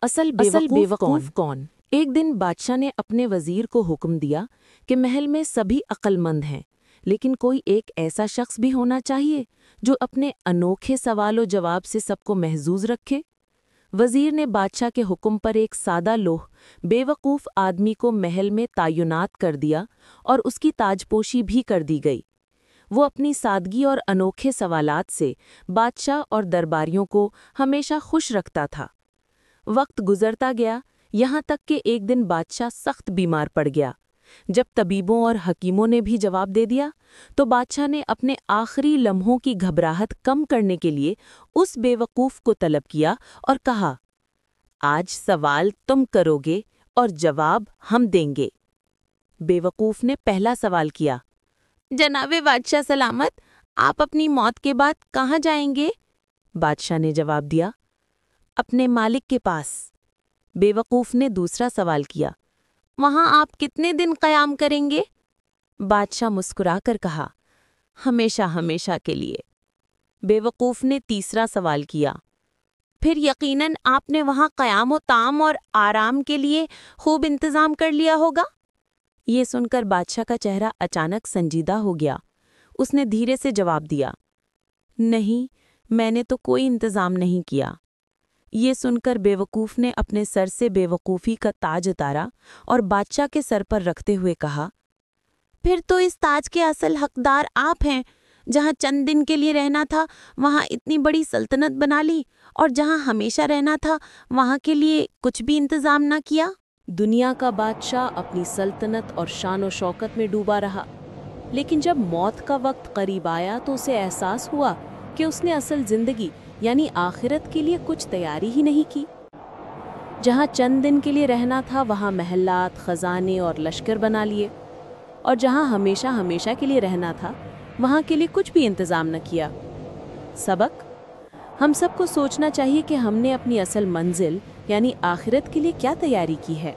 اصل بیوقوف کون؟ ایک دن بادشاہ نے اپنے وزیر کو حکم دیا کہ محل میں سبھی عقل مند ہیں، لیکن کوئی ایک ایسا شخص بھی ہونا چاہیے جو اپنے انوکھے سوال و جواب سے سب کو محظوظ رکھے۔ وزیر نے بادشاہ کے حکم پر ایک سادہ لوح بیوقوف آدمی کو محل میں تعینات کر دیا اور اس کی تاج پوشی بھی کر دی گئی۔ وہ اپنی سادگی اور انوکھے سوالات سے بادشاہ اور درباریوں کو ہمیشہ خوش رکھتا تھا۔ وقت گزرتا گیا، یہاں تک کہ ایک دن بادشاہ سخت بیمار پڑ گیا۔ جب طبیبوں اور حکیموں نے بھی جواب دے دیا تو بادشاہ نے اپنے آخری لمحوں کی گھبراہٹ کم کرنے کے لیے اس بیوقوف کو طلب کیا اور کہا، آج سوال تم کرو گے اور جواب ہم دیں گے۔ بیوقوف نے پہلا سوال کیا، جناب بادشاہ سلامت، آپ اپنی موت کے بعد کہاں جائیں گے؟ بادشاہ نے جواب دیا، اپنے مالک کے پاس۔ بیوقوف نے دوسرا سوال کیا، وہاں آپ کتنے دن قیام کریں گے؟ بادشاہ مسکرا کر کہا، ہمیشہ ہمیشہ کے لیے۔ بیوقوف نے تیسرا سوال کیا، پھر یقیناً آپ نے وہاں قیام و طعام اور آرام کے لیے خوب انتظام کر لیا ہوگا؟ یہ سن کر بادشاہ کا چہرہ اچانک سنجیدہ ہو گیا۔ اس نے دھیرے سے جواب دیا، نہیں، میں نے تو کوئی انتظام نہیں کیا۔ یہ سن کر بیوقوف نے اپنے سر سے بیوقوفی کا تاج اتارا اور بادشاہ کے سر پر رکھتے ہوئے کہا، پھر تو اس تاج کے اصل حقدار آپ ہیں۔ جہاں چند دن کے لیے رہنا تھا وہاں اتنی بڑی سلطنت بنا لی، اور جہاں ہمیشہ رہنا تھا وہاں کے لیے کچھ بھی انتظام نہ کیا۔ دنیا کا بادشاہ اپنی سلطنت اور شان و شوکت میں ڈوبا رہا، لیکن جب موت کا وقت قریب آیا تو اسے احساس ہوا کہ اس نے اصل زندگی یعنی آخرت کے لیے کچھ تیاری ہی نہیں کی۔ جہاں چند دن کے لیے رہنا تھا وہاں محلات، خزانے اور لشکر بنا لیے، اور جہاں ہمیشہ ہمیشہ کے لیے رہنا تھا وہاں کے لیے کچھ بھی انتظام نہ کیا۔ سبق: ہم سب کو سوچنا چاہیے کہ ہم نے اپنی اصل منزل یعنی آخرت کے لیے کیا تیاری کی ہے۔